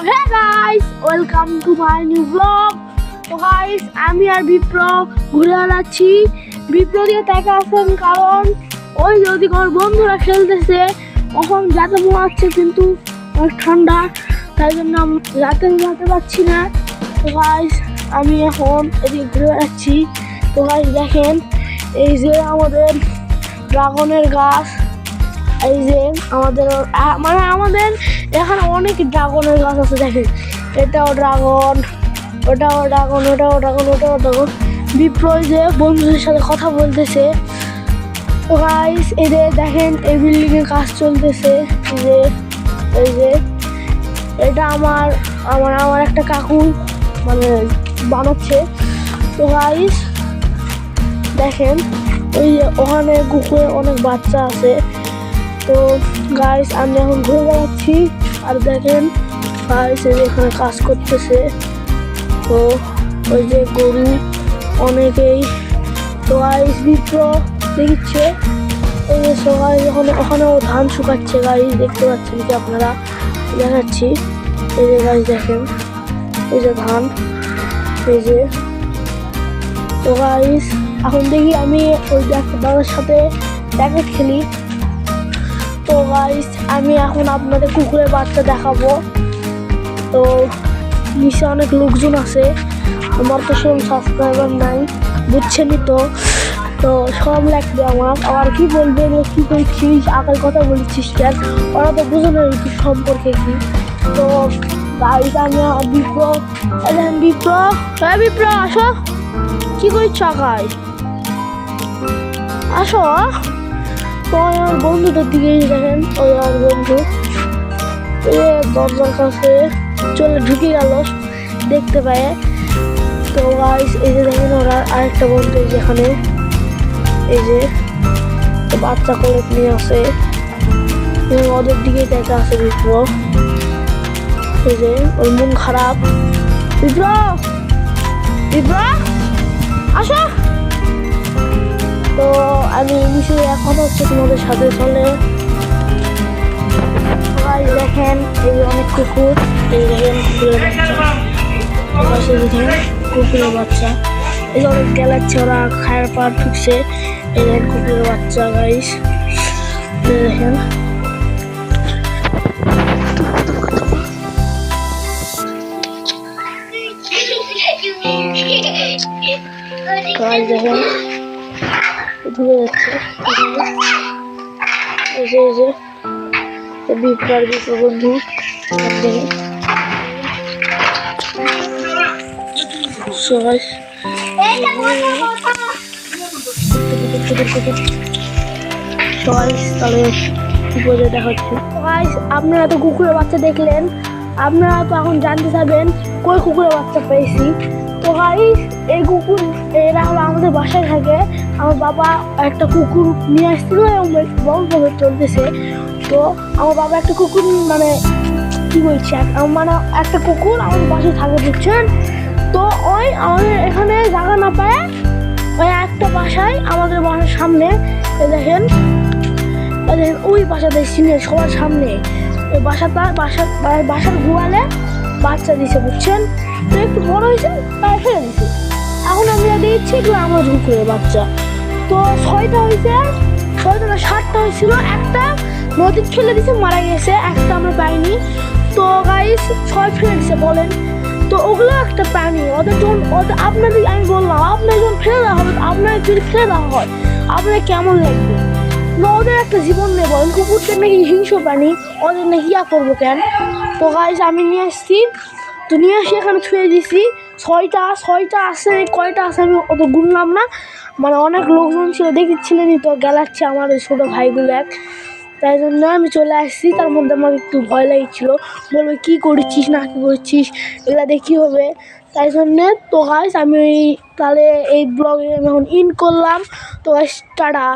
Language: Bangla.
hey guys, welcome to my new vlog. তো গাইস আমি আর বিপ্র ঘুরে বেড়াচ্ছি। বিপ্র দিয়ে তাকে আসেন কারণ ওই যদি আমার বন্ধুরা খেলতেছে তখন যাতে মনে হচ্ছে কিন্তু অনেক ঠান্ডা, তাই জন্য রাতে ঘুমাতে পারছি না। তো গাইস আমি এখন এদিকে ঘুরে বেড়াচ্ছি। তো গাইস দেখেন এই যে আমাদের ড্রাগনের গাছ, এই যে আমাদের আমাদের এখানে অনেক ড্রাগনের গাছ আছে। দেখেন এটাও ড্রাগন, ওটাও ড্রাগন, ওটাও ড্রাগন, ওটাও ড্রাগন। বিপ্র যে বন্ধুদের সাথে কথা বলতেছে। তো গাইস এই যে দেখেন এই বিল্ডিং এর কাজ চলতেছে। এই যে এটা আমার একটা কাকু মানে বানাচ্ছে। তো গাইস দেখেন ওই যে ওখানে কুকুরে অনেক বাচ্চা আছে। তো গাইস আমি এখন ঘুরে বেড়াচ্ছি আর দেখেন গাইস এখানে কাজ করতেছে। তো ওই যে গরু অনেকেই। তো গাইস বিপ্র দেখছে ওই যে সবাই ওখানেও ধান শুকাচ্ছে। গাইস দেখতে পাচ্ছেন কি আপনারা, দেখাচ্ছি এই যে গাইস দেখেন এই যে ধান, এই যে। তো গাইস এখন দেখি আমি ওই দাদার সাথে প্যাকেট খেলি। তো গাইস আমি এখন আপনাদের কুকুরের বাচ্চা দেখাবো। তো নিচে অনেক লোকজন আছে, আমার তো সেরকম সাবস্ক্রাইবার নাই, বুঝছেনই তো। তো সব লাগবে আমার কি বলবেন, কি করছিস, আকার কথা বলছিস কেন, ওরা তো বুঝে না কি সম্পর্কে কি। তো গাইস আমি বিপ্র বিপ্র আসো, কি করছো আকাই, আসো। তো আমার বন্ধুটার দিকে দেখেন ওই আমার বন্ধু দরজার কাছে চলে ঢুকে গেল দেখতে পায়। তো গাইস এই যে দেখেন ওরা আরেকটা বন্ধু যেখানে এই যে বাচ্চা করে নিয়ে আসে, ওদের দিকে দেখা আছে বিপ্র। এই যে ওর মন খারাপ। বিপ্র আসো। তো আমি নিচে এখন হচ্ছে তোমাদের সাথে চলে। দেখেন এই অনেক কুকুর, এই দেখেন কুকুরের বাচ্চা, এই যে অনেক গেলাচ্ছে, ওরা খায়ের পা ঢুকছে। এই দেখেন কুকুরের বাচ্চা গাইস, দেখেন দেখেন ধুয়ে যাচ্ছে। এই যে বিপ্র বন্ধু আপনারা তো কুকুরের বাচ্চা দেখলেন, আপনারা তো এখন জানতে চাবেন কই কুকুরের বাচ্চা পেয়েছি। তো গাইস এই কুকুর এরা হলো আমাদের বাসায় থাকে। আমার বাবা একটা কুকুর নিয়ে আসছিল এবং বড় চলতেছে। তো আমার বাবা একটা কুকুর মানে কি বলছে মানে একটা কুকুর আমাদের বাসায় থাকে, বুঝছেন। তো ওই আমাদের এখানে জায়গা না পায় ওই একটা বাসায় আমাদের বাসার সামনে দেখেন ওই বাসাতে সিনের সবার সামনে ওই বাসার গোয়ালে বাচ্চা দিছে, বুঝছেন। তো একটু বড় হয়েছে তাই ফেলে দিছে। এখন আমি দিচ্ছি এগুলো আমার কুকুরের বাচ্চা। তো 6টা হয়েছে, 6টা না 7টা হয়েছিল, একটা নদীর ফেলে দিছে মারা গেছে, একটা আমরা পাইনি। তো গাইস 6 ফেলে দিছে বলেন। তো ওগুলো একটা প্রাণী, ওদের আপনাদের আমি বললাম আপনার যখন ফেলে দেওয়া হবে, আপনার যদি ফেলে দেওয়া হয় আপনার কেমন লাগবে না, ওদের একটা জীবন নেই বলেন। কুকুরদের নাকি হিংস্র প্রাণী, ওদের নাকি ইয়া করবো কেন। তো গাইস আমি নিয়ে আসছি, তো নিয়ে আসি এখানে ছুঁয়ে দিছি। 6টা আছে, কয়টা আছে আমি অত গুনলাম না, মানে অনেক লোকজন ছিল দেখেছিলেনই তো, গেলাচ্ছে আমার ওই ছোটো ভাইগুলো এক, তাই জন্য আমি চলে আসছি। তার মধ্যে আমার একটু ভয় লাগছিল, বলবে কী করছিস না কী করছিস, এগুলো দেখি হবে, তাই জন্যে। তো গাইস আমি তাহলে এই ব্লগে আমি এখন ইন করলাম। তো গাইস টাটা।